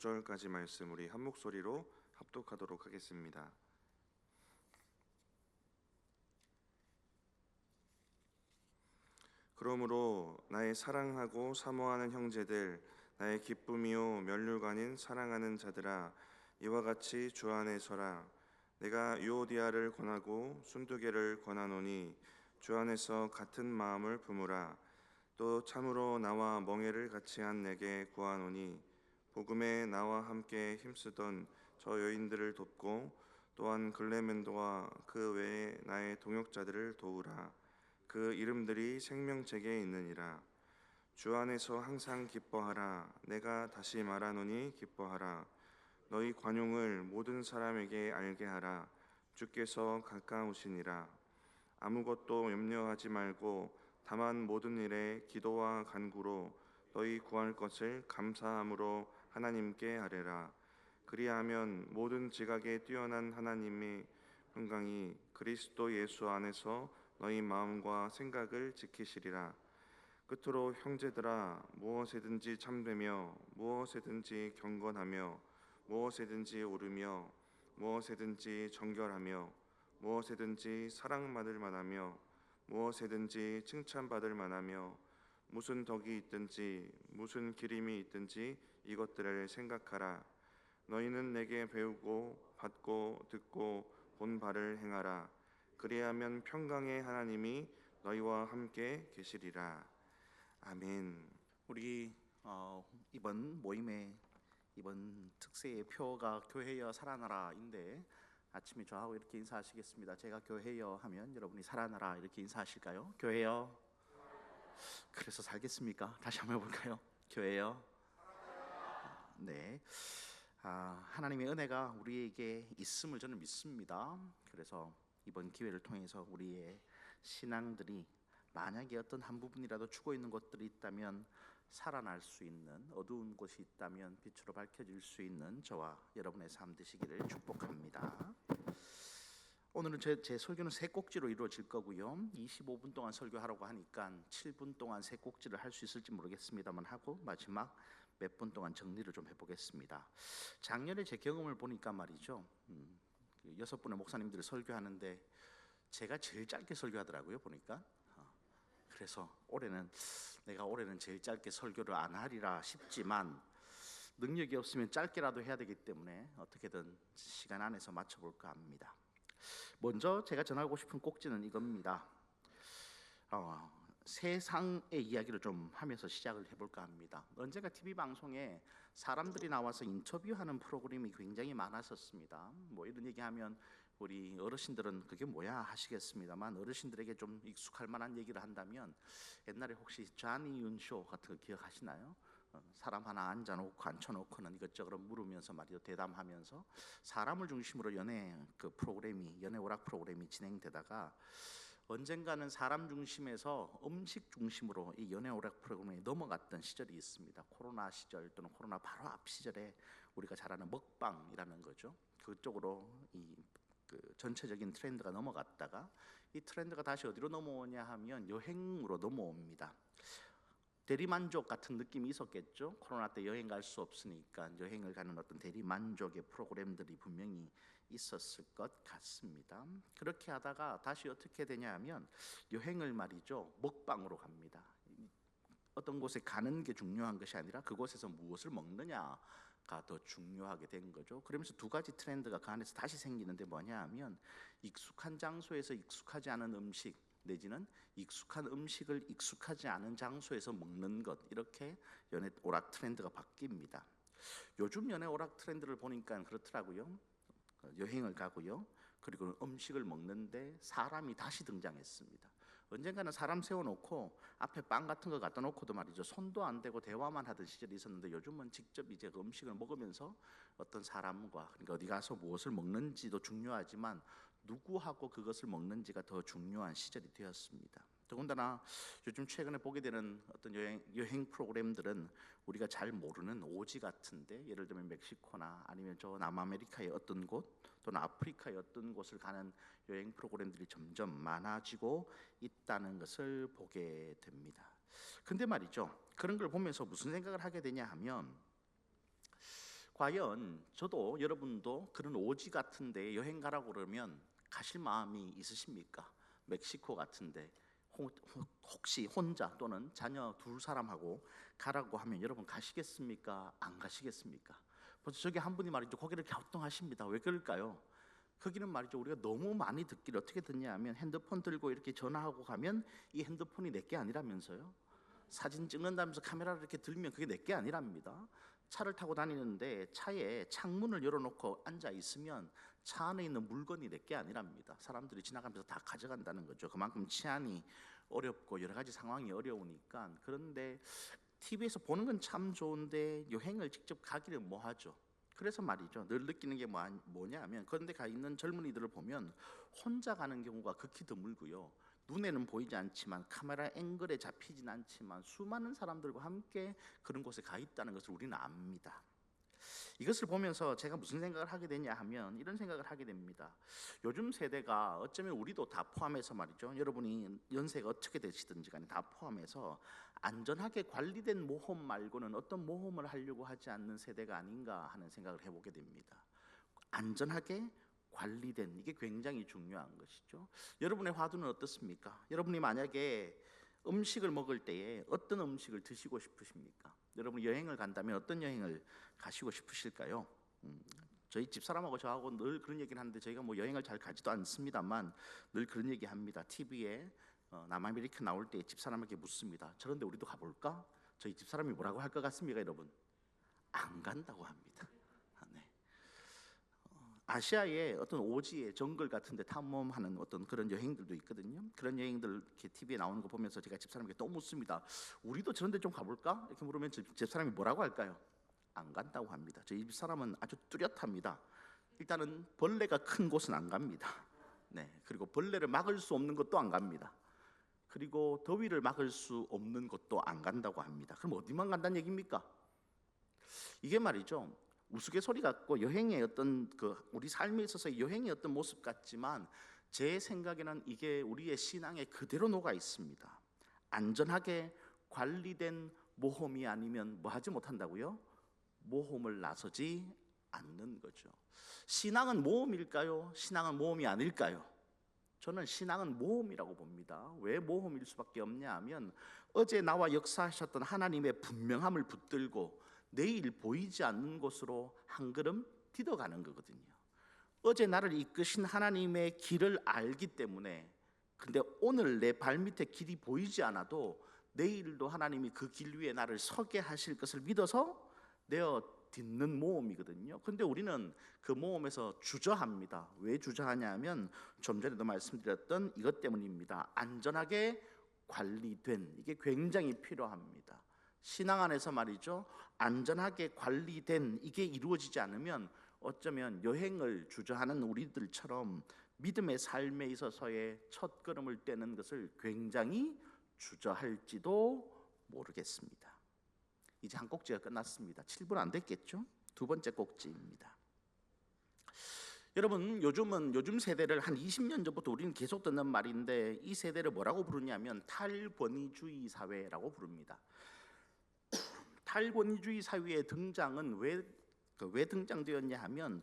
9절까지 말씀 우리 한 목소리로 합독하도록 하겠습니다. 그러므로 나의 사랑하고 사모하는 형제들, 나의 기쁨이요 면류관인 사랑하는 자들아, 이와 같이 주 안에 서라. 내가 유오디아를 권하고 순두개를 권하노니 주 안에서 같은 마음을 품으라. 또 참으로 나와 멍에를 같이 한 내게 구하노니 복음에 나와 함께 힘쓰던 저 여인들을 돕고 또한 글레멘도와 그 외에 나의 동역자들을 도우라. 그 이름들이 생명책에 있느니라. 주 안에서 항상 기뻐하라. 내가 다시 말하노니 기뻐하라. 너희 관용을 모든 사람에게 알게 하라. 주께서 가까우시니라. 아무것도 염려하지 말고 다만 모든 일에 기도와 간구로 너희 구할 것을 감사함으로 하나님께 아뢰라. 그리하면 모든 지각에 뛰어난 하나님의 평강이 그리스도 예수 안에서 너희 마음과 생각을 지키시리라. 끝으로 형제들아, 무엇에든지 참되며 무엇에든지 경건하며 무엇에든지 오르며 무엇에든지 정결하며 무엇에든지 사랑받을 만하며 무엇에든지 칭찬받을 만하며 무슨 덕이 있든지 무슨 기림이 있든지 이것들을 생각하라. 너희는 내게 배우고 받고 듣고 본 바를 행하라. 그리하면 평강의 하나님이 너희와 함께 계시리라. 아멘. 우리 이번 모임의 이번 특세의 표가 교회여 살아나라인데 아침에 저하고 이렇게 인사하시겠습니다. 제가 교회여 하면 여러분이 살아나라 이렇게 인사하실까요? 교회여. 그래서 살겠습니까? 다시 한번 해볼까요? 교회여. 네. 하나님의 은혜가 우리에게 있음을 저는 믿습니다. 그래서 이번 기회를 통해서 우리의 신앙들이 만약에 어떤 한 부분이라도 죽어 있는 것들이 있다면 살아날 수 있는, 어두운 곳이 있다면 빛으로 밝혀질 수 있는 저와 여러분의 삶 되시기를 축복합니다. 오늘은 제 설교는 세 꼭지로 이루어질 거고요. 25분 동안 설교하라고 하니까 7분 동안 세 꼭지를 할 수 있을지 모르겠습니다만 하고 마지막 몇 분 동안 정리를 좀 해보겠습니다. 작년에 제 경험을 보니까 말이죠, 6분의 목사님들이 설교하는데 제가 제일 짧게 설교하더라고요, 보니까. 그래서 올해는 제일 짧게 설교를 안 하리라 싶지만 능력이 없으면 짧게라도 해야 되기 때문에 어떻게든 시간 안에서 맞춰볼까 합니다. 먼저 제가 전하고 싶은 꼭지는 이겁니다. 세상의 이야기를 좀 하면서 시작을 해볼까 합니다. 언젠가 TV 방송에 사람들이 나와서 인터뷰하는 프로그램이 굉장히 많았었습니다. 뭐 이런 얘기하면 우리 어르신들은 그게 뭐야 하시겠습니다만 어르신들에게 좀 익숙할 만한 얘기를 한다면 옛날에 혹시 자니 윤쇼 같은 거 기억하시나요? 사람 하나 앉혀놓고는 이것저것 물으면서 말이죠, 대담하면서 사람을 중심으로 연애 오락 프로그램이 진행되다가 언젠가는 사람 중심에서 음식 중심으로 이 연애 오락 프로그램이 넘어갔던 시절이 있습니다. 코로나 시절 또는 코로나 바로 앞 시절에 우리가 잘 아는 먹방이라는 거죠. 그쪽으로 그 전체적인 트렌드가 넘어갔다가 이 트렌드가 다시 어디로 넘어오냐 하면 여행으로 넘어옵니다. 대리만족 같은 느낌이 있었겠죠. 코로나 때 여행 갈 수 없으니까 여행을 가는 어떤 대리만족의 프로그램들이 분명히 있었을 것 같습니다. 그렇게 하다가 다시 어떻게 되냐 하면 여행을 말이죠, 먹방으로 갑니다. 어떤 곳에 가는 게 중요한 것이 아니라 그곳에서 무엇을 먹느냐가 더 중요하게 된 거죠. 그러면서 두 가지 트렌드가 그 안에서 다시 생기는데 뭐냐 하면 익숙한 장소에서 익숙하지 않은 음식 내지는 익숙한 음식을 익숙하지 않은 장소에서 먹는 것, 이렇게 연애 오락 트렌드가 바뀝니다. 요즘 연애 오락 트렌드를 보니까 그렇더라고요. 여행을 가고요, 그리고 음식을 먹는데 사람이 다시 등장했습니다. 언젠가는 사람 세워놓고 앞에 빵 같은 거 갖다 놓고도 말이죠, 손도 안 대고 대화만 하던 시절이 있었는데 요즘은 직접 이제 그 음식을 먹으면서 어떤 사람과, 그러니까 어디 가서 무엇을 먹는지도 중요하지만 누구하고 그것을 먹는지가 더 중요한 시절이 되었습니다. 더군다나 요즘 최근에 보게 되는 어떤 여행 프로그램들은 우리가 잘 모르는 오지 같은데, 예를 들면 멕시코나 아니면 저 남아메리카의 어떤 곳 또는 아프리카의 어떤 곳을 가는 여행 프로그램들이 점점 많아지고 있다는 것을 보게 됩니다. 근데 말이죠, 그런 걸 보면서 무슨 생각을 하게 되냐 하면 과연 저도 여러분도 그런 오지 같은데 여행 가라고 그러면 가실 마음이 있으십니까? 멕시코 같은데 혹시 혼자 또는 자녀 둘 사람하고 가라고 하면 여러분 가시겠습니까? 안 가시겠습니까? 벌써 저기 한 분이 말이죠, 고개를 갸우뚱하십니다. 왜 그럴까요? 거기는 말이죠, 우리가 너무 많이 듣기를 어떻게 듣냐 하면 핸드폰 들고 이렇게 전화하고 가면 이 핸드폰이 내게 아니라면서요. 사진 찍는다면서 카메라를 이렇게 들면 그게 내게 아니랍니다. 차를 타고 다니는데 차에 창문을 열어놓고 앉아 있으면 차 안에 있는 물건이 내게 아니랍니다. 사람들이 지나가면서 다 가져간다는 거죠. 그만큼 치안이 어렵고 여러 가지 상황이 어려우니까. 그런데 TV에서 보는 건 참 좋은데 여행을 직접 가기를 뭐하죠. 그래서 말이죠, 늘 느끼는 게 뭐냐 하면 그런데 가 있는 젊은이들을 보면 혼자 가는 경우가 극히 드물고요, 눈에는 보이지 않지만 카메라 앵글에 잡히진 않지만 수많은 사람들과 함께 그런 곳에 가 있다는 것을 우리는 압니다. 이것을 보면서 제가 무슨 생각을 하게 되냐 하면 이런 생각을 하게 됩니다. 요즘 세대가 어쩌면 우리도 다 포함해서 말이죠, 여러분이 연세가 어떻게 되시든지 간에 다 포함해서 안전하게 관리된 모험 말고는 어떤 모험을 하려고 하지 않는 세대가 아닌가 하는 생각을 해보게 됩니다. 안전하게 관리된, 이게 굉장히 중요한 것이죠. 여러분의 화두는 어떻습니까? 여러분이 만약에 음식을 먹을 때에 어떤 음식을 드시고 싶으십니까? 여러분 여행을 간다면 어떤 여행을 가시고 싶으실까요? 저희 집사람하고 저하고 늘 그런 얘기를 하는데, 저희가 뭐 여행을 잘 가지도 않습니다만 늘 그런 얘기 합니다. TV에 남아메리카 나올 때 집사람에게 묻습니다. 저런데 우리도 가볼까? 저희 집사람이 뭐라고 할 것 같습니까, 여러분? 안 간다고 합니다. 네. 아시아의 어떤 오지의 정글 같은데 탐험하는 어떤 그런 여행들도 있거든요. 그런 여행들 이렇게 TV에 나오는 거 보면서 제가 집사람에게 또 묻습니다. 우리도 저런데 좀 가볼까? 이렇게 물으면 집사람이 뭐라고 할까요? 안 간다고 합니다. 저희 집사람은 아주 뚜렷합니다. 일단은 벌레가 큰 곳은 안 갑니다. 네. 그리고 벌레를 막을 수 없는 것도 안 갑니다. 그리고 더위를 막을 수 없는 곳도 안 간다고 합니다. 그럼 어디만 간다는 얘기입니까? 이게 말이죠, 우스갯소리 같고 여행의 어떤 우리 삶에 있어서 여행의 어떤 모습 같지만 제 생각에는 이게 우리의 신앙에 그대로 녹아 있습니다. 안전하게 관리된 모험이 아니면 뭐 하지 못한다고요? 모험을 나서지 않는 거죠. 신앙은 모험일까요? 신앙은 모험이 아닐까요? 저는 신앙은 모험이라고 봅니다. 왜 모험일 수밖에 없냐 하면 어제 나와 역사하셨던 하나님의 분명함을 붙들고 내일 보이지 않는 곳으로 한 걸음 디뎌가는 거거든요. 어제 나를 이끄신 하나님의 길을 알기 때문에, 근데 오늘 내 발밑에 길이 보이지 않아도 내일도 하나님이 그 길 위에 나를 서게 하실 것을 믿어서 내어 딛는 모험이거든요. 근데 우리는 그 모험에서 주저합니다. 왜 주저하냐 하면 좀 전에도 말씀드렸던 이것 때문입니다. 안전하게 관리된, 이게 굉장히 필요합니다. 신앙 안에서 말이죠, 안전하게 관리된 이게 이루어지지 않으면 어쩌면 여행을 주저하는 우리들처럼 믿음의 삶에 있어서의 첫 걸음을 떼는 것을 굉장히 주저할지도 모르겠습니다. 이제 한 꼭지가 끝났습니다. 7분 안 됐겠죠? 두 번째 꼭지입니다. 여러분, 요즘 세대를 한 20년 전부터 우리는 계속 듣는 말인데, 이 세대를 뭐라고 부르냐면 탈권위주의 사회라고 부릅니다. 탈권위주의 사회의 등장은 왜 등장되었냐 하면,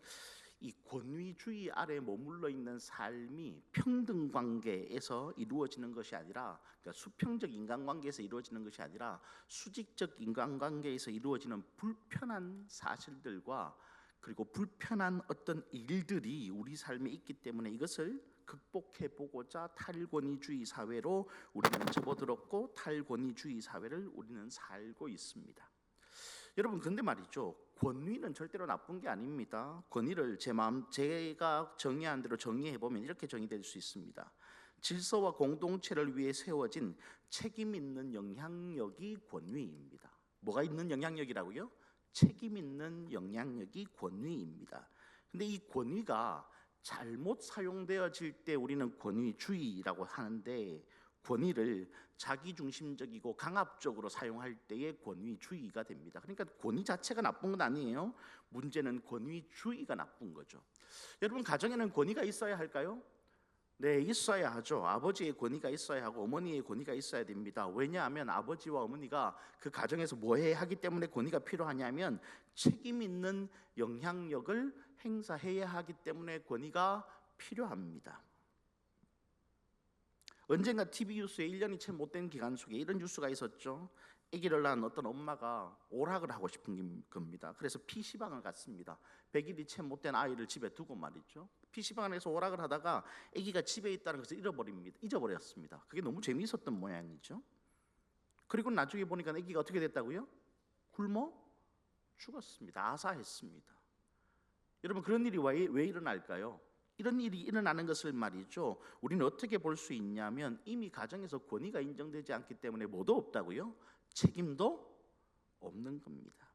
이 권위주의 아래 머물러 있는 삶이 평등 관계에서 이루어지는 것이 아니라, 그러니까 수평적 인간관계에서 이루어지는 것이 아니라 수직적 인간관계에서 이루어지는 불편한 사실들과 그리고 불편한 어떤 일들이 우리 삶에 있기 때문에 이것을 극복해 보고자 탈권위주의 사회로 우리는 접어들었고 탈권위주의 사회를 우리는 살고 있습니다. 여러분, 근데 말이죠, 권위는 절대로 나쁜 게 아닙니다. 권위를 제가 정의한 대로 정의해 보면 이렇게 정의될 수 있습니다. 질서와 공동체를 위해 세워진 책임 있는 영향력이 권위입니다. 뭐가 있는 영향력이라고요? 책임 있는 영향력이 권위입니다. 근데 이 권위가 잘못 사용되어질 때 우리는 권위주의라고 하는데, 권위를 자기중심적이고 강압적으로 사용할 때에 권위주의가 됩니다. 그러니까 권위 자체가 나쁜 건 아니에요. 문제는 권위주의가 나쁜 거죠. 여러분, 가정에는 권위가 있어야 할까요? 네, 있어야 하죠. 아버지의 권위가 있어야 하고 어머니의 권위가 있어야 됩니다. 왜냐하면 아버지와 어머니가 그 가정에서 뭐 해야 하기 때문에 권위가 필요하냐면 책임 있는 영향력을 행사해야 하기 때문에 권위가 필요합니다. 언젠가 TV 뉴스에 1년이 채 못 된 기간 속에 이런 뉴스가 있었죠. 아기를 낳은 어떤 엄마가 오락을 하고 싶은 겁니다. 그래서 PC방을 갔습니다. 100일이 채 못 된 아이를 집에 두고 말이죠. PC방에서 오락을 하다가 아기가 집에 있다는 것을 잊어버렸습니다. 그게 너무 재미있었던 모양이죠. 그리고 나중에 보니까 아기가 어떻게 됐다고요? 굶어 죽었습니다. 아사했습니다. 여러분, 그런 일이 왜 일어날까요? 이런 일이 일어나는 것을 말이죠, 우리는 어떻게 볼 수 있냐면 이미 가정에서 권위가 인정되지 않기 때문에 뭐도 없다고요? 책임도 없는 겁니다.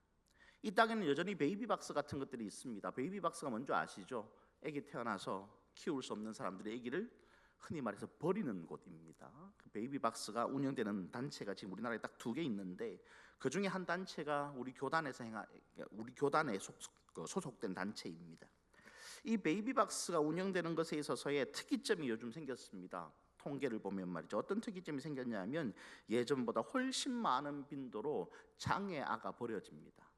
이 땅에는 여전히 베이비박스 같은 것들이 있습니다. 베이비박스가 뭔지 아시죠? 아기 태어나서 키울 수 없는 사람들이 아기를 흔히 말해서 버리는 곳입니다. 그 베이비박스가 운영되는 단체가 지금 우리나라에 딱 2개 있는데 그 중에 한 단체가 우리 교단에 소속된 단체입니다. 이 베이비박스가 운영되는 것에 있어서의 특이점이 요즘 생겼습니다. 통계를 보면 말이죠. 어떤 특이점이 생겼냐면 예전보다 훨씬 많은 빈도로 장애아가 버려집니다.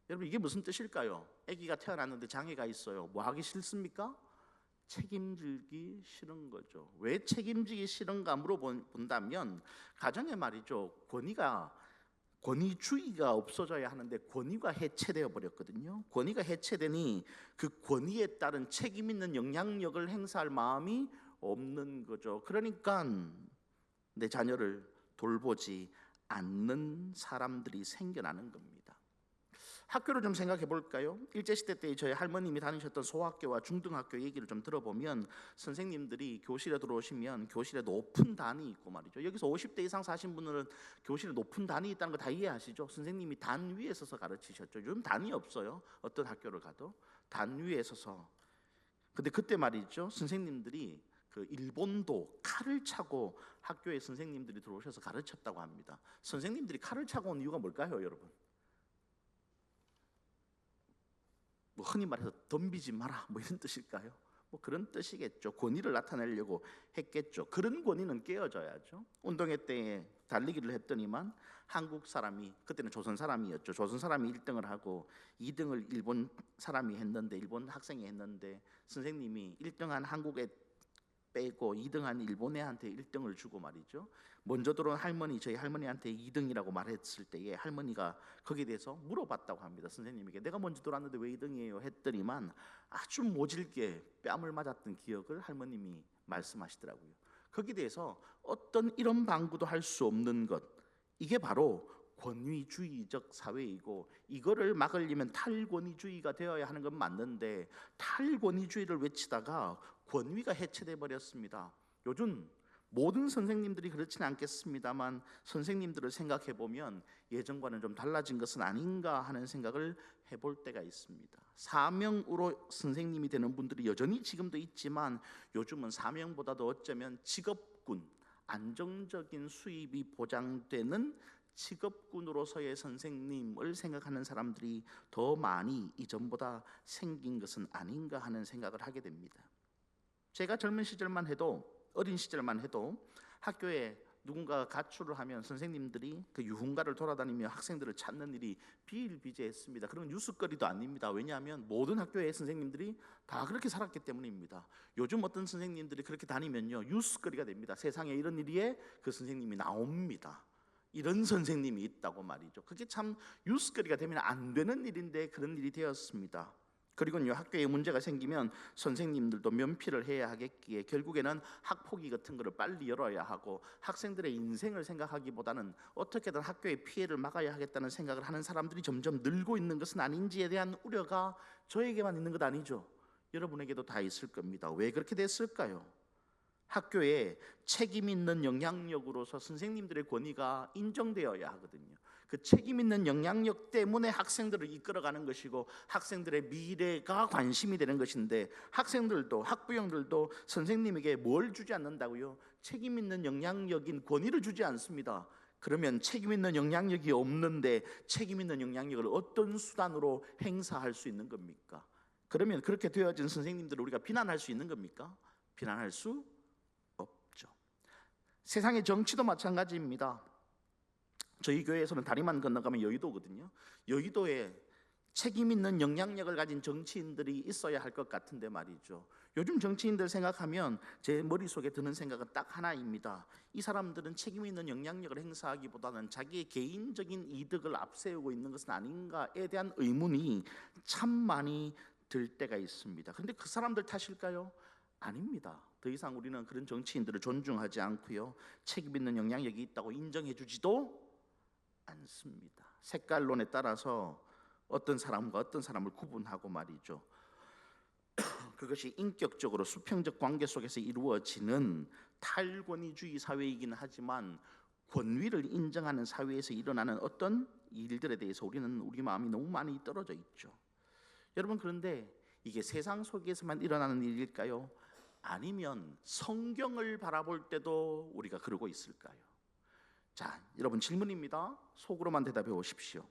여러분, 이게 무슨 뜻일까요? 아기가 태어났는데 장애가 있어요. 뭐 하기 싫습니까? 책임지기 싫은 거죠. 왜 책임지기 싫은가 물어본다면 가정에 말이죠, 권위주의가 없어져야 하는데 권위가 해체되어 버렸거든요. 권위가 해체되니 그 권위에 따른 책임 있는 영향력을 행사할 마음이 없는 거죠. 그러니까 내 자녀를 돌보지 않는 사람들이 생겨나는 겁니다. 학교를 좀 생각해 볼까요? 일제시대 때 저희 할머님이 다니셨던 소학교와 중등학교 얘기를 좀 들어보면 선생님들이 교실에 들어오시면 교실에 높은 단이 있고 말이죠. 여기서 50대 이상 사신 분들은 교실에 높은 단이 있다는 거 다 이해하시죠? 선생님이 단 위에 서서 가르치셨죠. 요즘 단이 없어요. 어떤 학교를 가도 단 위에 서서. 근데 그때 말이죠, 선생님들이 그 일본도 칼을 차고 학교에 선생님들이 들어오셔서 가르쳤다고 합니다. 선생님들이 칼을 차고 온 이유가 뭘까요, 여러분? 뭐 흔히 말해서 덤비지 마라, 뭐 이런 뜻일까요? 뭐 그런 뜻이겠죠. 권위를 나타내려고 했겠죠. 그런 권위는 깨어져야죠. 운동회 때 달리기를 했더니만 한국 사람이, 그때는 조선 사람이었죠. 조선 사람이 1등을 하고 2등을 일본 사람이 했는데, 일본 학생이 했는데 선생님이 1등한 한국에 빼고 2등한 일본 애한테 1등을 주고 말이죠. 먼저 들어온 저희 할머니한테 2등이라고 말했을 때에 할머니가 거기에 대해서 물어봤다고 합니다. 선생님에게 내가 먼저 들어왔는데 왜 2등이에요? 했더니만 아주 모질게 뺨을 맞았던 기억을 할머님이 말씀하시더라고요. 거기에 대해서 어떤 이런 방구도 할 수 없는 것, 이게 바로 권위주의적 사회이고, 이거를 막으려면 탈권위주의가 되어야 하는 건 맞는데 탈권위주의를 외치다가 권위가 해체돼 버렸습니다. 요즘 모든 선생님들이 그렇지는 않겠습니다만 선생님들을 생각해 보면 예전과는 좀 달라진 것은 아닌가 하는 생각을 해볼 때가 있습니다. 사명으로 선생님이 되는 분들이 여전히 지금도 있지만 요즘은 사명보다도 어쩌면 직업군, 안정적인 수입이 보장되는 직업군으로서의 선생님을 생각하는 사람들이 더 많이 이전보다 생긴 것은 아닌가 하는 생각을 하게 됩니다. 제가 젊은 시절만 해도, 어린 시절만 해도 학교에 누군가 가출을 하면 선생님들이 그 유흥가를 돌아다니며 학생들을 찾는 일이 비일비재했습니다. 그런 뉴스거리도 아닙니다. 왜냐하면 모든 학교의 선생님들이 다 그렇게 살았기 때문입니다. 요즘 어떤 선생님들이 그렇게 다니면요, 뉴스거리가 됩니다. 세상에 이런 일이에 그 선생님이 나옵니다. 이런 선생님이 있다고 말이죠. 그게 참 뉴스거리가 되면 안 되는 일인데 그런 일이 되었습니다. 그리고요, 학교에 문제가 생기면 선생님들도 면피를 해야 하겠기에 결국에는 학폭위 같은 거를 빨리 열어야 하고, 학생들의 인생을 생각하기보다는 어떻게든 학교의 피해를 막아야 하겠다는 생각을 하는 사람들이 점점 늘고 있는 것은 아닌지에 대한 우려가 저에게만 있는 것 아니죠. 여러분에게도 다 있을 겁니다. 왜 그렇게 됐을까요? 학교에 책임 있는 영향력으로서 선생님들의 권위가 인정되어야 하거든요. 그 책임 있는 영향력 때문에 학생들을 이끌어가는 것이고 학생들의 미래가 관심이 되는 것인데, 학생들도 학부형들도 선생님에게 뭘 주지 않는다고요? 책임 있는 영향력인 권위를 주지 않습니다. 그러면 책임 있는 영향력이 없는데 책임 있는 영향력을 어떤 수단으로 행사할 수 있는 겁니까? 그러면 그렇게 되어진 선생님들을 우리가 비난할 수 있는 겁니까? 비난할 수 없죠. 세상의 정치도 마찬가지입니다. 저희 교회에서는 다리만 건너가면 여의도거든요. 여의도에 책임 있는 영향력을 가진 정치인들이 있어야 할 것 같은데 말이죠. 요즘 정치인들 생각하면 제 머릿속에 드는 생각은 딱 하나입니다. 이 사람들은 책임 있는 영향력을 행사하기보다는 자기의 개인적인 이득을 앞세우고 있는 것은 아닌가에 대한 의문이 참 많이 들 때가 있습니다. 그런데 그 사람들 탓일까요? 아닙니다. 더 이상 우리는 그런 정치인들을 존중하지 않고요, 책임 있는 영향력이 있다고 인정해 주지도 않습니다. 색깔론에 따라서 어떤 사람과 어떤 사람을 구분하고 말이죠, 그것이 인격적으로 수평적 관계 속에서 이루어지는 탈권위주의 사회이긴 하지만 권위를 인정하는 사회에서 일어나는 어떤 일들에 대해서 우리 마음이 너무 많이 떨어져 있죠. 여러분, 그런데 이게 세상 속에서만 일어나는 일일까요? 아니면 성경을 바라볼 때도 우리가 그러고 있을까요? 자, 여러분 질문입니다. 속으로만 대답해 보십시오.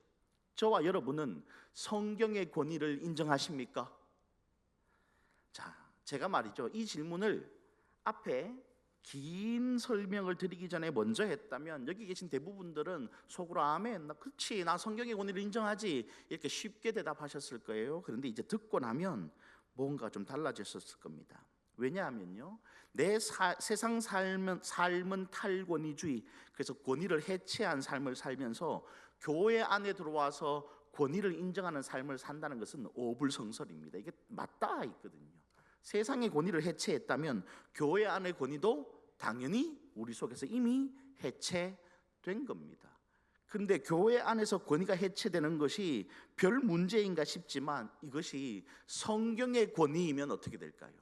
저와 여러분은 성경의 권위를 인정하십니까? 자, 제가 말이죠, 이 질문을 앞에 긴 설명을 드리기 전에 먼저 했다면 여기 계신 대부분들은 속으로 아멘, 그렇지, 나 성경의 권위를 인정하지, 이렇게 쉽게 대답하셨을 거예요. 그런데 이제 듣고 나면 뭔가 좀 달라졌을 겁니다. 왜냐하면요, 내 세상 삶은 탈권위주의, 그래서 권위를 해체한 삶을 살면서 교회 안에 들어와서 권위를 인정하는 삶을 산다는 것은 어불성설입니다. 이게 맞닿아 있거든요. 세상의 권위를 해체했다면 교회 안의 권위도 당연히 우리 속에서 이미 해체된 겁니다. 그런데 교회 안에서 권위가 해체되는 것이 별 문제인가 싶지만 이것이 성경의 권위이면 어떻게 될까요?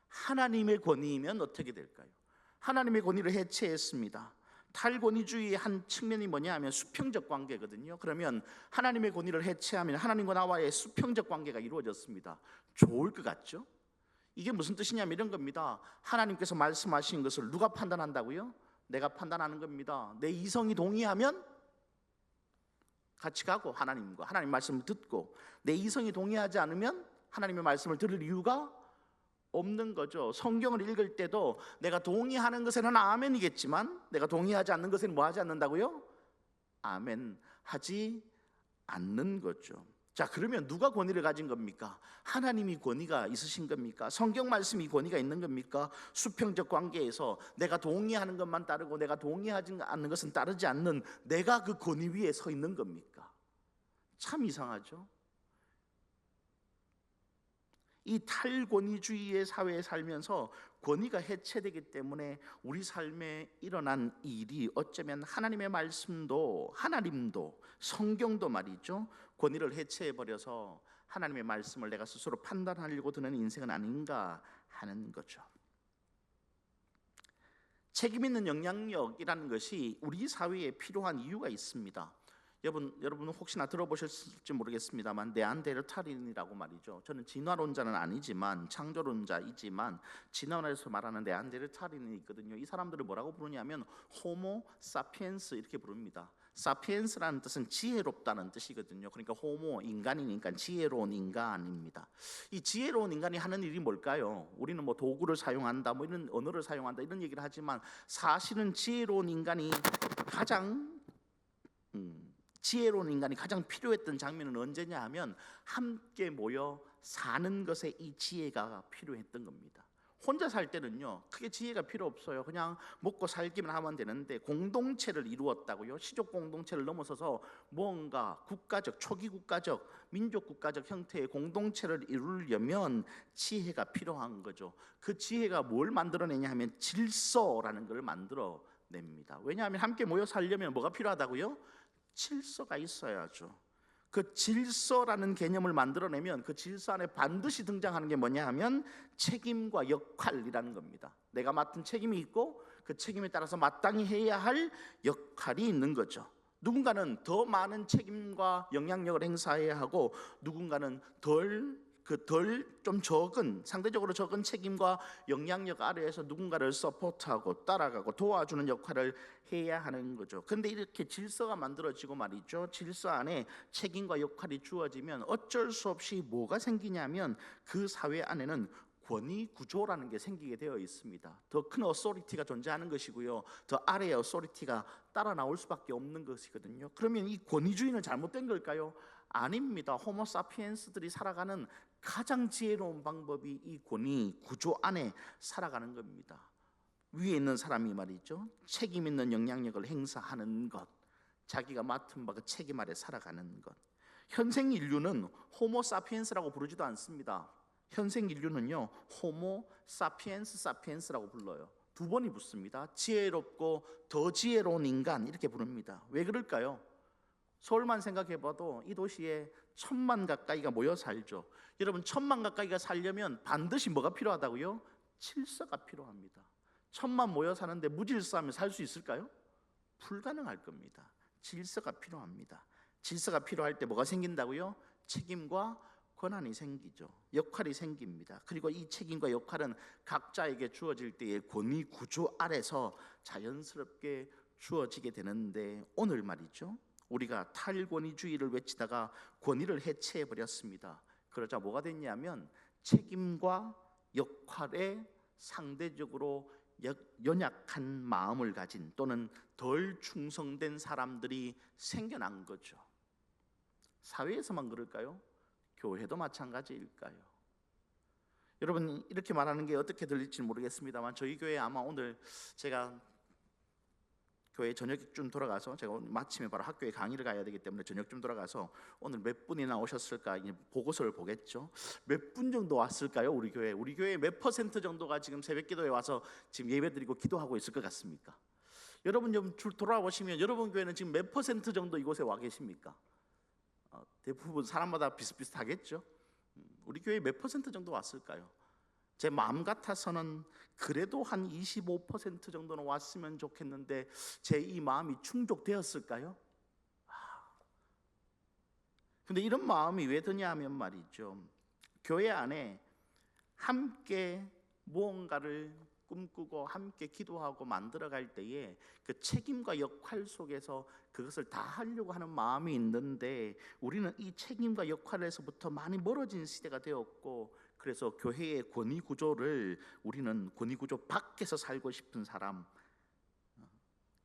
하나님의 권위이면 어떻게 될까요? 하나님의 권위를 해체했습니다. 탈권위주의의 한 측면이 뭐냐 하면 수평적 관계거든요. 그러면 하나님의 권위를 해체하면 하나님과 나와의 수평적 관계가 이루어졌습니다. 좋을 것 같죠? 이게 무슨 뜻이냐면 이런 겁니다. 하나님께서 말씀하신 것을 누가 판단한다고요? 내가 판단하는 겁니다. 내 이성이 동의하면 같이 가고 하나님과 하나님 말씀을 듣고, 내 이성이 동의하지 않으면 하나님의 말씀을 들을 이유가 없는 거죠. 성경을 읽을 때도 내가 동의하는 것에는 아멘이겠지만 내가 동의하지 않는 것에는 뭐 하지 않는다고요? 아멘 하지 않는 거죠. 자, 그러면 누가 권위를 가진 겁니까? 하나님이 권위가 있으신 겁니까? 성경 말씀이 권위가 있는 겁니까? 수평적 관계에서 내가 동의하는 것만 따르고 내가 동의하지 않는 것은 따르지 않는 내가 그 권위 위에 서 있는 겁니까? 참 이상하죠. 이 탈권위주의의 사회에 살면서 권위가 해체되기 때문에 우리 삶에 일어난 일이 어쩌면 하나님의 말씀도, 하나님도, 성경도 말이죠, 권위를 해체해버려서 하나님의 말씀을 내가 스스로 판단하려고 드는 인생은 아닌가 하는 거죠. 책임 있는 영향력이라는 것이 우리 사회에 필요한 이유가 있습니다. 여러분 혹시나 들어보셨을지 모르겠습니다만 네안데르탈인이라고 말이죠. 저는 진화론자는 아니지만 창조론자이지만 진화론에서 말하는 네안데르탈인이 있거든요. 이 사람들을 뭐라고 부르냐면 호모 사피엔스 이렇게 부릅니다. 사피엔스라는 뜻은 지혜롭다는 뜻이거든요. 그러니까 호모, 인간이니까 지혜로운 인간입니다. 이 지혜로운 인간이 하는 일이 뭘까요? 우리는 뭐 도구를 사용한다, 뭐 이런 언어를 사용한다 이런 얘기를 하지만 사실은 지혜로운 인간이 가장 필요했던 장면은 언제냐 하면 함께 모여 사는 것에 이 지혜가 필요했던 겁니다. 혼자 살 때는요 크게 지혜가 필요 없어요. 그냥 먹고 살기만 하면 되는데 공동체를 이루었다고요. 시족 공동체를 넘어서서 뭔가 국가적, 초기 국가적, 민족 국가적 형태의 공동체를 이루려면 지혜가 필요한 거죠. 그 지혜가 뭘 만들어내냐 하면 질서라는 걸 만들어냅니다. 왜냐하면 함께 모여 살려면 뭐가 필요하다고요? 질서가 있어야죠. 그 질서라는 개념을 만들어내면 그 질서 안에 반드시 등장하는 게 뭐냐 하면 책임과 역할이라는 겁니다. 내가 맡은 책임이 있고 그 책임에 따라서 마땅히 해야 할 역할이 있는 거죠. 누군가는 더 많은 책임과 영향력을 행사해야 하고 누군가는 좀 적은, 상대적으로 적은 책임과 영향력 아래에서 누군가를 서포트하고 따라가고 도와주는 역할을 해야 하는 거죠. 그런데 이렇게 질서가 만들어지고 말이죠, 질서 안에 책임과 역할이 주어지면 어쩔 수 없이 뭐가 생기냐면 그 사회 안에는 권위 구조라는 게 생기게 되어 있습니다. 더 큰 어소리티가 존재하는 것이고요, 더 아래의 어소리티가 따라 나올 수밖에 없는 것이거든요. 그러면 이 권위주의는 잘못된 걸까요? 아닙니다. 호모사피엔스들이 살아가는 가장 지혜로운 방법이 이 권위 구조 안에 살아가는 겁니다. 위에 있는 사람이 말이죠, 책임 있는 영향력을 행사하는 것, 자기가 맡은 바 그 책임 아래 살아가는 것. 현생 인류는 호모 사피엔스라고 부르지도 않습니다. 현생 인류는요, 호모 사피엔스 사피엔스라고 불러요. 두 번이 붙습니다. 지혜롭고 더 지혜로운 인간, 이렇게 부릅니다. 왜 그럴까요? 서울만 생각해봐도 이 도시에 1000만 가까이가 모여 살죠. 여러분, 1000만 가까이가 살려면 반드시 뭐가 필요하다고요? 질서가 필요합니다. 1000만 모여 사는데 무질서하면 살 수 있을까요? 불가능할 겁니다. 질서가 필요합니다. 질서가 필요할 때 뭐가 생긴다고요? 책임과 권한이 생기죠. 역할이 생깁니다. 그리고 이 책임과 역할은 각자에게 주어질 때의 권위 구조 아래서 자연스럽게 주어지게 되는데, 오늘 말이죠, 우리가 탈권위주의를 외치다가 권위를 해체해 버렸습니다. 그러자 뭐가 됐냐면 책임과 역할에 상대적으로 연약한 마음을 가진 또는 덜 충성된 사람들이 생겨난 거죠. 사회에서만 그럴까요? 교회도 마찬가지일까요? 여러분, 이렇게 말하는 게 어떻게 들릴지 모르겠습니다만 저희 교회 아마 오늘 제가 교회 저녁쯤 돌아가서, 제가 오늘 마침에 바로 학교에 강의를 가야 되기 때문에 저녁쯤 돌아가서 오늘 몇 분이나 오셨을까 이제 보고서를 보겠죠. 몇 분 정도 왔을까요? 우리 교회 몇 퍼센트 정도가 지금 새벽기도에 와서 지금 예배드리고 기도하고 있을 것 같습니까? 여러분 좀 돌아보시면 여러분 교회는 지금 몇 퍼센트 정도 이곳에 와 계십니까? 대부분 사람마다 비슷비슷하겠죠. 우리 교회 몇 퍼센트 정도 왔을까요? 제 마음 같아서는 그래도 한 25% 정도는 왔으면 좋겠는데 제 이 마음이 충족되었을까요? 근데 이런 마음이 왜 드냐 하면 말이죠, 교회 안에 함께 무언가를 꿈꾸고 함께 기도하고 만들어갈 때에 그 책임과 역할 속에서 그것을 다 하려고 하는 마음이 있는데, 우리는 이 책임과 역할에서부터 많이 멀어진 시대가 되었고, 그래서 교회의 권위 구조를 우리는 권위 구조 밖에서 살고 싶은 사람,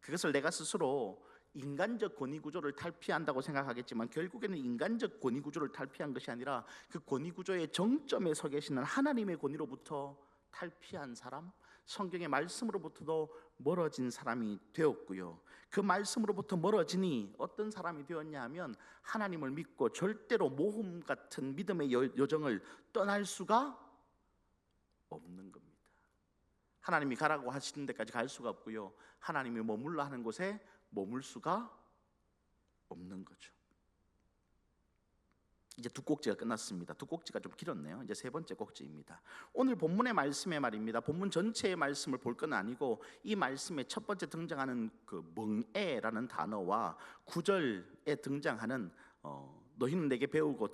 그것을 내가 스스로 인간적 권위 구조를 탈피한다고 생각하겠지만 결국에는 인간적 권위 구조를 탈피한 것이 아니라 그 권위 구조의 정점에 서 계시는 하나님의 권위로부터 탈피한 사람, 성경의 말씀으로부터도 멀어진 사람이 되었고요. 그 말씀으로부터 멀어지니 어떤 사람이 되었냐 하면 하나님을 믿고 절대로 모험 같은 믿음의 여정을 떠날 수가 없는 겁니다. 하나님이 가라고 하시는 데까지 갈 수가 없고요, 하나님이 머물러 하는 곳에 머물 수가 없는 거죠. 이제 두 꼭지가 끝났습니다. 두 꼭지가 좀 길었네요. 이제 세 번째 꼭지입니다. 오늘 본문의 말씀에 말입니다. 본문 전체의 말씀을 볼 건 아니고 이 말씀의 첫 번째 등장하는 그 멍에라는 단어와 9절에 등장하는 너희는 내게 배우고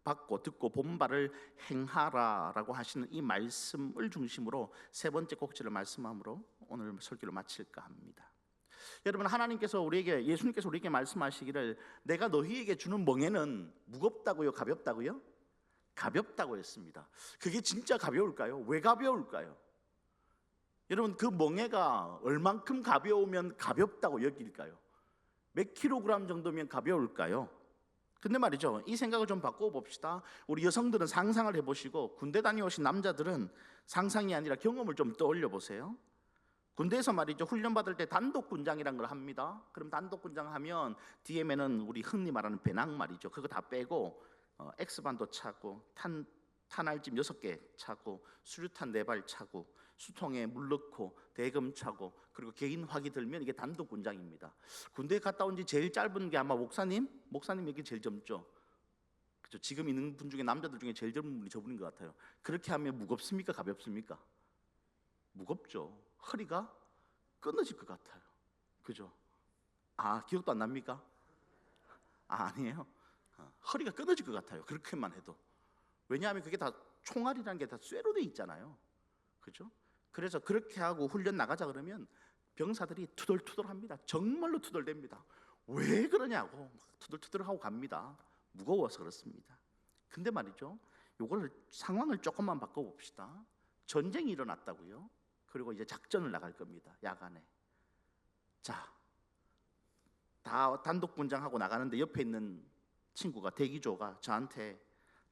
받고 듣고 본 바를 행하라라고 하시는 이 말씀을 중심으로 세 번째 꼭지를 말씀함으로 오늘 설교를 마칠까 합니다. 여러분, 하나님께서 우리에게, 예수님께서 우리에게 말씀하시기를 내가 너희에게 주는 멍에는 무겁다고요, 가볍다고요? 가볍다고 했습니다. 그게 진짜 가벼울까요? 왜 가벼울까요? 여러분, 그 멍에가 얼만큼 가벼우면 가볍다고 여길까요? 몇 킬로그램 정도면 가벼울까요? 근데 말이죠, 이 생각을 좀 바꿔 봅시다. 우리 여성들은 상상을 해보시고 군대 다녀오신 남자들은 상상이 아니라 경험을 좀 떠올려 보세요. 군대에서 말이죠, 훈련받을 때 단독군장이라는 걸 합니다. 그럼 단독군장 하면 DM에는 우리 흔히 말하는 배낭 말이죠, 그거 다 빼고 X반도 차고 탄알집 6개 차고 수류탄 4발 차고 수통에 물 넣고 대금 차고 그리고 개인 화기 들면 이게 단독군장입니다. 군대에 갔다 온 지 제일 짧은 게 아마 목사님 여기 제일 젊죠. 그렇죠? 지금 있는 분 중에 남자들 중에 제일 젊은 분이 저분인 것 같아요. 그렇게 하면 무겁습니까, 가볍습니까? 무겁죠. 허리가 끊어질 것 같아요. 그죠? 기억도 안 납니까? 아니에요. 허리가 끊어질 것 같아요. 그렇게만 해도. 왜냐하면 그게 다 총알이라는 게 다 쇠로 돼 있잖아요. 그죠? 그래서 그렇게 하고 훈련 나가자 그러면 병사들이 투덜투덜합니다. 정말로 투덜댑니다. 왜 그러냐고 투덜투덜하고 갑니다. 무거워서 그렇습니다. 근데 말이죠, 요거를 상황을 조금만 바꿔봅시다. 전쟁이 일어났다고요. 그리고 이제 작전을 나갈 겁니다. 야간에. 자, 다 단독 분장하고 나가는데 옆에 있는 친구가 대기조가 저한테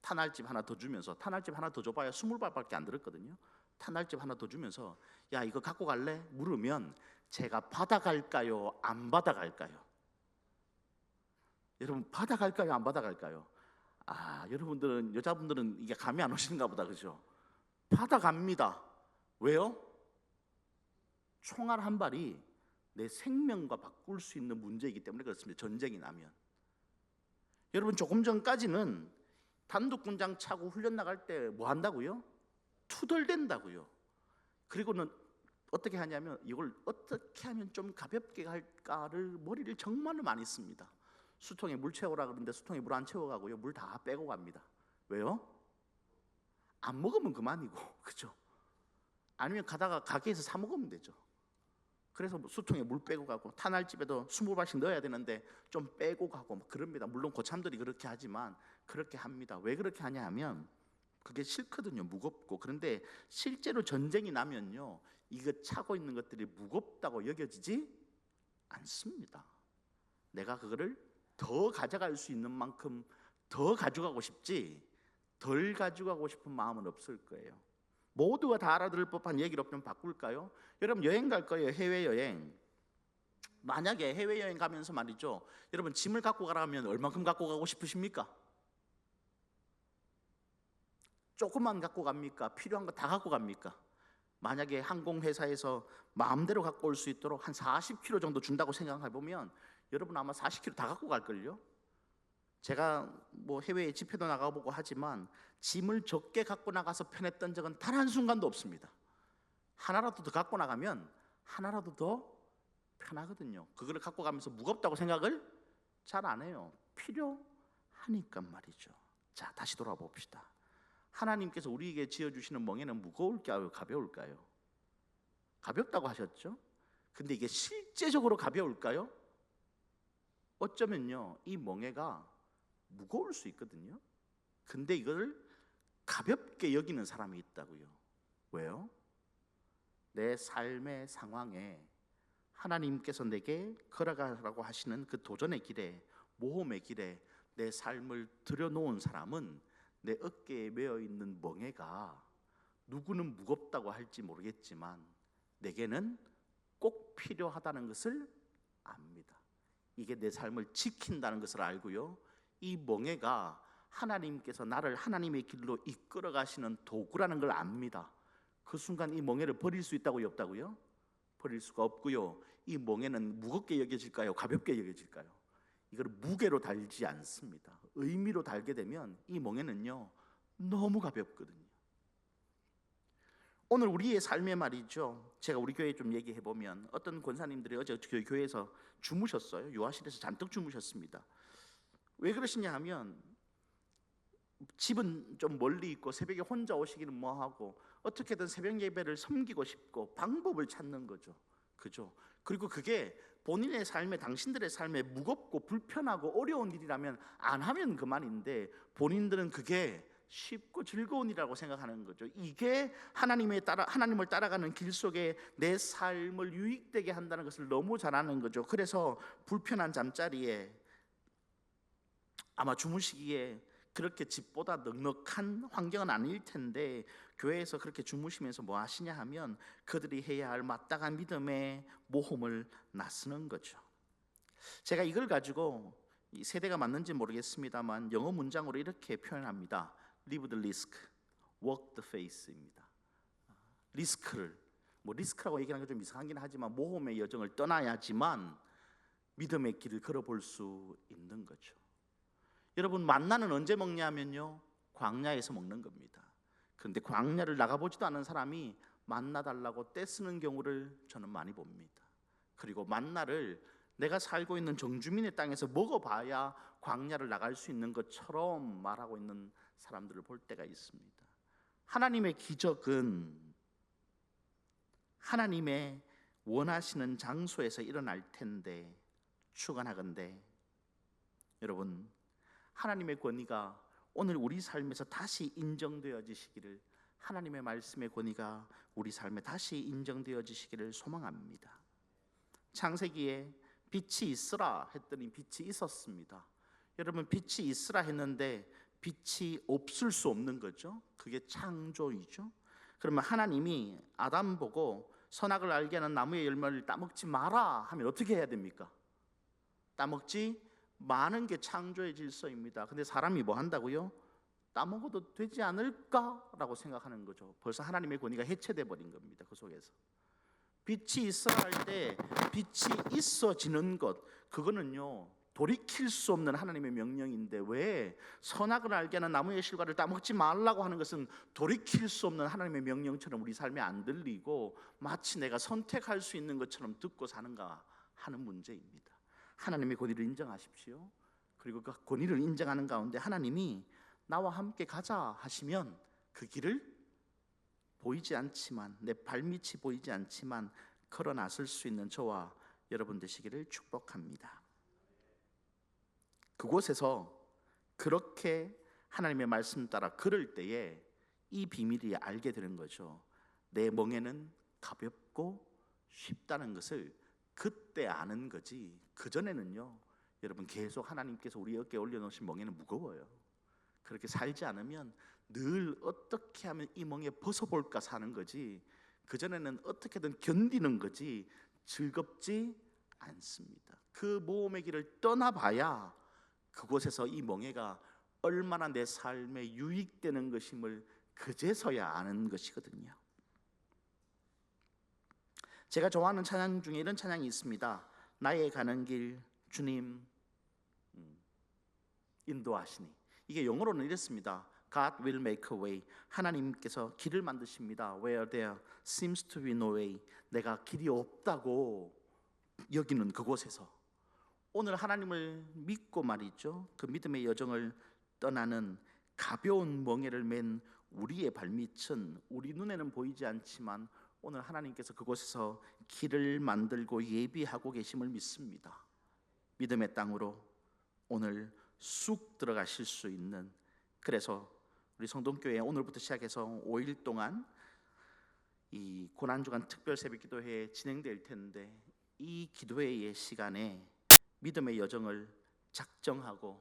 탄알집 하나 더 주면서, 탄알집 하나 더 줘봐야 20발밖에 안 들었거든요. 탄알집 하나 더 주면서 야, 이거 갖고 갈래? 물으면 제가 받아갈까요? 안 받아갈까요? 여러분, 받아갈까요? 안 받아갈까요? 여러분들은, 여자분들은 이게 감이 안 오시는가 보다, 그죠? 받아갑니다. 왜요? 총알 한 발이 내 생명과 바꿀 수 있는 문제이기 때문에 그렇습니다. 전쟁이 나면. 여러분, 조금 전까지는 단독 군장 차고 훈련 나갈 때 뭐 한다고요? 투덜댄다고요. 그리고는 어떻게 하냐면, 이걸 어떻게 하면 좀 가볍게 할까를 머리를 정말 많이 씁니다. 수통에 물 채우라 그러는데 수통에 물 안 채워가고요, 물 다 빼고 갑니다. 왜요? 안 먹으면 그만이고, 그죠? 아니면 가다가 가게에서 사 먹으면 되죠. 그래서 수통에 물 빼고 가고, 탄알집에도 20발씩 넣어야 되는데 좀 빼고 가고 막 그럽니다. 물론 고참들이 그렇게 하지만 그렇게 합니다. 왜 그렇게 하냐 하면 그게 싫거든요. 무겁고. 그런데 실제로 전쟁이 나면요, 이거 차고 있는 것들이 무겁다고 여겨지지 않습니다. 내가 그거를 더 가져갈 수 있는 만큼 더 가져가고 싶지, 덜 가져가고 싶은 마음은 없을 거예요. 모두가 다 알아들을 법한 얘기로 좀 바꿀까요? 여러분, 여행 갈 거예요. 해외여행. 만약에 해외여행 가면서 말이죠, 여러분, 짐을 갖고 가라면 얼만큼 갖고 가고 싶으십니까? 조금만 갖고 갑니까? 필요한 거 다 갖고 갑니까? 만약에 항공회사에서 마음대로 갖고 올 수 있도록 한 40kg 정도 준다고 생각해보면 여러분 아마 40kg 다 갖고 갈걸요? 제가 뭐 해외에 집회도 나가보고 하지만 짐을 적게 갖고 나가서 편했던 적은 단 한순간도 없습니다. 하나라도 더 갖고 나가면 하나라도 더 편하거든요. 그거를 갖고 가면서 무겁다고 생각을 잘 안 해요. 필요하니까 말이죠. 자, 다시 돌아봅시다. 하나님께서 우리에게 지어주시는 멍에는 무거울까요? 가벼울까요? 가볍다고 하셨죠? 근데 이게 실제적으로 가벼울까요? 어쩌면요, 이 멍에가 무거울 수 있거든요. 근데 이걸 가볍게 여기는 사람이 있다고요. 왜요? 내 삶의 상황에 하나님께서 내게 걸어가라고 하시는 그 도전의 길에, 모험의 길에 내 삶을 들여놓은 사람은 내 어깨에 메어 있는 멍에가 누구는 무겁다고 할지 모르겠지만 내게는 꼭 필요하다는 것을 압니다. 이게 내 삶을 지킨다는 것을 알고요, 이 멍에가 하나님께서 나를 하나님의 길로 이끌어 가시는 도구라는 걸 압니다. 그 순간 이 멍에를 버릴 수 있다고요, 없다고요? 버릴 수가 없고요. 이 멍에는 무겁게 여겨질까요? 가볍게 여겨질까요? 이걸 무게로 달지 않습니다. 의미로 달게 되면 이 멍에는요, 너무 가볍거든요. 오늘 우리의 삶에 말이죠, 제가 우리 교회에 좀 얘기해 보면 어떤 권사님들이 어제 교회에서 주무셨어요. 요아실에서 잔뜩 주무셨습니다. 왜 그러시냐 하면 집은 좀 멀리 있고 새벽에 혼자 오시기는 뭐하고 어떻게든 새벽 예배를 섬기고 싶고 방법을 찾는 거죠. 그죠? 그리고 그게 본인의 삶에, 당신들의 삶에 무겁고 불편하고 어려운 일이라면 안 하면 그만인데 본인들은 그게 쉽고 즐거운 일이라고 생각하는 거죠. 이게 하나님을 따라가는 길 속에 내 삶을 유익되게 한다는 것을 너무 잘 아는 거죠. 그래서 불편한 잠자리에 아마 주무시기에 그렇게 집보다 넉넉한 환경은 아닐 텐데 교회에서 그렇게 주무시면서 뭐 하시냐 하면 그들이 해야 할 마땅한 믿음의 모험을 나서는 거죠. 제가 이걸 가지고 이 세대가 맞는지 모르겠습니다만 영어 문장으로 이렇게 표현합니다. Live the risk, walk the faith입니다. 리스크를, 뭐 리스크라고 얘기하는 게 좀 이상하긴 하지만 모험의 여정을 떠나야지만 믿음의 길을 걸어볼 수 있는 거죠. 여러분, 만나는 언제 먹냐면요, 광야에서 먹는 겁니다. 그런데 광야를 나가보지도 않은 사람이 만나달라고 떼쓰는 경우를 저는 많이 봅니다. 그리고 만나를 내가 살고 있는 정주민의 땅에서 먹어봐야 광야를 나갈 수 있는 것처럼 말하고 있는 사람들을 볼 때가 있습니다. 하나님의 기적은 하나님의 원하시는 장소에서 일어날 텐데 축원하건대 여러분, 하나님의 권위가 오늘 우리 삶에서 다시 인정되어지시기를, 하나님의 말씀의 권위가 우리 삶에 다시 인정되어지시기를 소망합니다. 창세기에 빛이 있으라 했더니 빛이 있었습니다. 여러분, 빛이 있으라 했는데 빛이 없을 수 없는 거죠. 그게 창조이죠. 그러면 하나님이 아담 보고 선악을 알게 하는 나무의 열매를 따먹지 마라 하면 어떻게 해야 됩니까? 따먹지 마는 게 창조의 질서입니다. 근데 사람이 뭐 한다고요? 따먹어도 되지 않을까라고 생각하는 거죠. 벌써 하나님의 권위가 해체돼 버린 겁니다. 그 속에서 빛이 있어야 할 때 빛이 있어지는 것, 그거는요 돌이킬 수 없는 하나님의 명령인데, 왜 선악을 알게 하는 나무의 실과를 따먹지 말라고 하는 것은 돌이킬 수 없는 하나님의 명령처럼 우리 삶에 안 들리고 마치 내가 선택할 수 있는 것처럼 듣고 사는가 하는 문제입니다. 하나님의 권위를 인정하십시오. 그리고 그 권위를 인정하는 가운데 하나님이 나와 함께 가자 하시면 그 길을 보이지 않지만, 내 발밑이 보이지 않지만 걸어 나설 수 있는 저와 여러분 되시기를 축복합니다. 그곳에서 그렇게 하나님의 말씀 따라 걸을 때에 이 비밀이 알게 되는 거죠. 내 멍에는 가볍고 쉽다는 것을 그때 아는 거지, 그전에는요 여러분 계속 하나님께서 우리 어깨에 올려놓으신 멍에는 무거워요. 그렇게 살지 않으면 늘 어떻게 하면 이 멍에 벗어볼까 사는 거지, 그전에는 어떻게든 견디는 거지 즐겁지 않습니다. 그 모험의 길을 떠나봐야 그곳에서 이 멍에가 얼마나 내 삶에 유익되는 것임을 그제서야 아는 것이거든요. 제가 좋아하는 찬양 중에 이런 찬양이 있습니다. 나의 가는 길 주님 인도하시니. 이게 영어로는 이랬습니다. God will make a way. 하나님께서 길을 만드십니다. Where there seems to be no way. 내가 길이 없다고 여기는 그곳에서 오늘 하나님을 믿고 말이죠, 그 믿음의 여정을 떠나는 가벼운 멍에를 맨 우리의 발밑은 우리 눈에는 보이지 않지만 오늘 하나님께서 그곳에서 길을 만들고 예비하고 계심을 믿습니다. 믿음의 땅으로 오늘 쑥 들어가실 수 있는, 그래서 우리 성동교회 오늘부터 시작해서 5일 동안 이 고난주간 특별 새벽기도회 진행될 텐데, 이 기도회의 시간에 믿음의 여정을 작정하고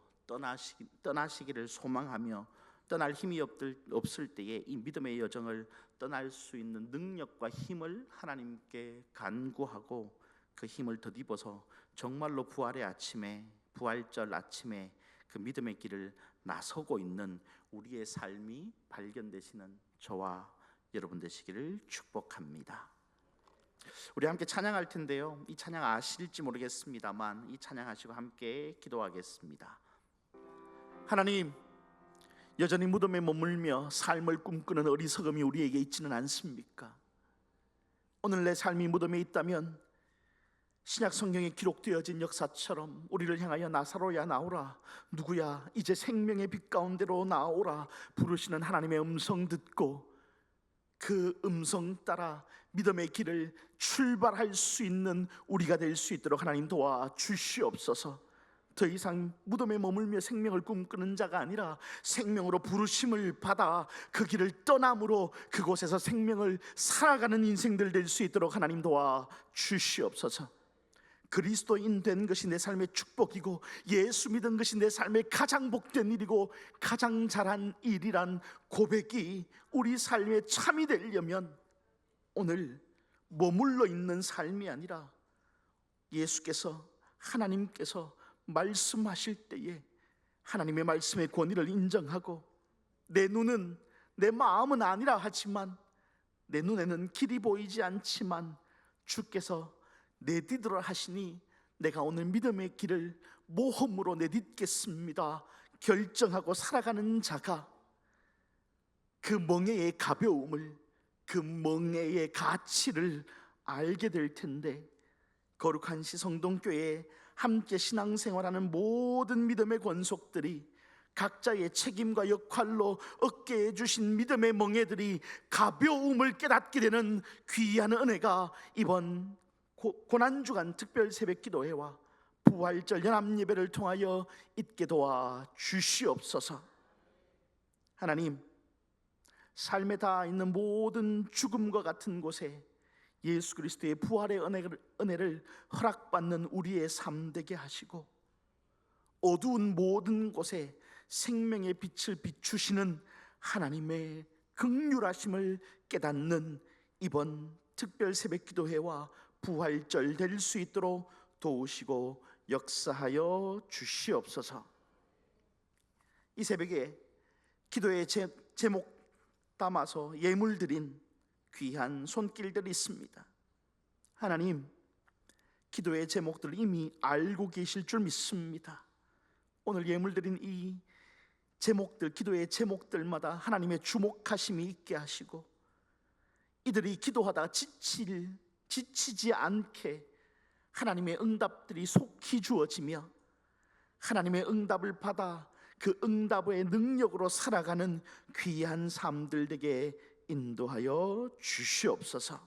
떠나시기를 소망하며, 떠날 힘이 없을 때에 이 믿음의 여정을 떠날 수 있는 능력과 힘을 하나님께 간구하고 그 힘을 덧입어서 정말로 부활의 아침에, 부활절 아침에 그 믿음의 길을 나서고 있는 우리의 삶이 발견되시는 저와 여러분 되시기를 축복합니다. 우리 함께 찬양할 텐데요, 이 찬양 아실지 모르겠습니다만 이 찬양하시고 함께 기도하겠습니다. 하나님, 여전히 무덤에 머물며 삶을 꿈꾸는 어리석음이 우리에게 있지는 않습니까? 오늘 내 삶이 무덤에 있다면 신약 성경에 기록되어진 역사처럼 우리를 향하여 나사로야 나오라, 누구야 이제 생명의 빛 가운데로 나오라 부르시는 하나님의 음성 듣고 그 음성 따라 믿음의 길을 출발할 수 있는 우리가 될 수 있도록 하나님 도와주시옵소서. 더 이상 무덤에 머물며 생명을 꿈꾸는 자가 아니라 생명으로 부르심을 받아 그 길을 떠남으로 그곳에서 생명을 살아가는 인생들 될 수 있도록 하나님 도와주시옵소서. 그리스도인 된 것이 내 삶의 축복이고 예수 믿은 것이 내 삶의 가장 복된 일이고 가장 잘한 일이란 고백이 우리 삶에 참이 되려면 오늘 머물러 있는 삶이 아니라 예수께서, 하나님께서 말씀하실 때에 하나님의 말씀의 권위를 인정하고, 내 눈은, 내 마음은 아니라 하지만 내 눈에는 길이 보이지 않지만 주께서 내디드라 하시니 내가 오늘 믿음의 길을 모험으로 내딛겠습니다 결정하고 살아가는 자가 그 멍에의 가벼움을, 그 멍에의 가치를 알게 될 텐데, 거룩한 시성동교회에 함께 신앙생활하는 모든 믿음의 권속들이 각자의 책임과 역할로 어깨에 주신 믿음의 멍에들이 가벼움을 깨닫게 되는 귀한 은혜가 이번 고난주간 특별 새벽기도회와 부활절 연합예배를 통하여 있게 도와 주시옵소서. 하나님, 삶에 닿아 있는 모든 죽음과 같은 곳에 예수 그리스도의 부활의 은혜를 허락받는 우리의 삶 되게 하시고, 어두운 모든 곳에 생명의 빛을 비추시는 하나님의 긍휼하심을 깨닫는 이번 특별 새벽 기도회와 부활절 될 수 있도록 도우시고 역사하여 주시옵소서. 이 새벽에 기도의 제목 담아서 예물 드린 귀한 손길들이 있습니다. 하나님, 기도의 제목들 이미 알고 계실 줄 믿습니다. 오늘 예물 드린 이 제목들, 기도의 제목들마다 하나님의 주목하심이 있게 하시고, 이들이 기도하다 지치지 않게 하나님의 응답들이 속히 주어지며, 하나님의 응답을 받아 그 응답의 능력으로 살아가는 귀한 삶들 되게 인도하여 주시옵소서.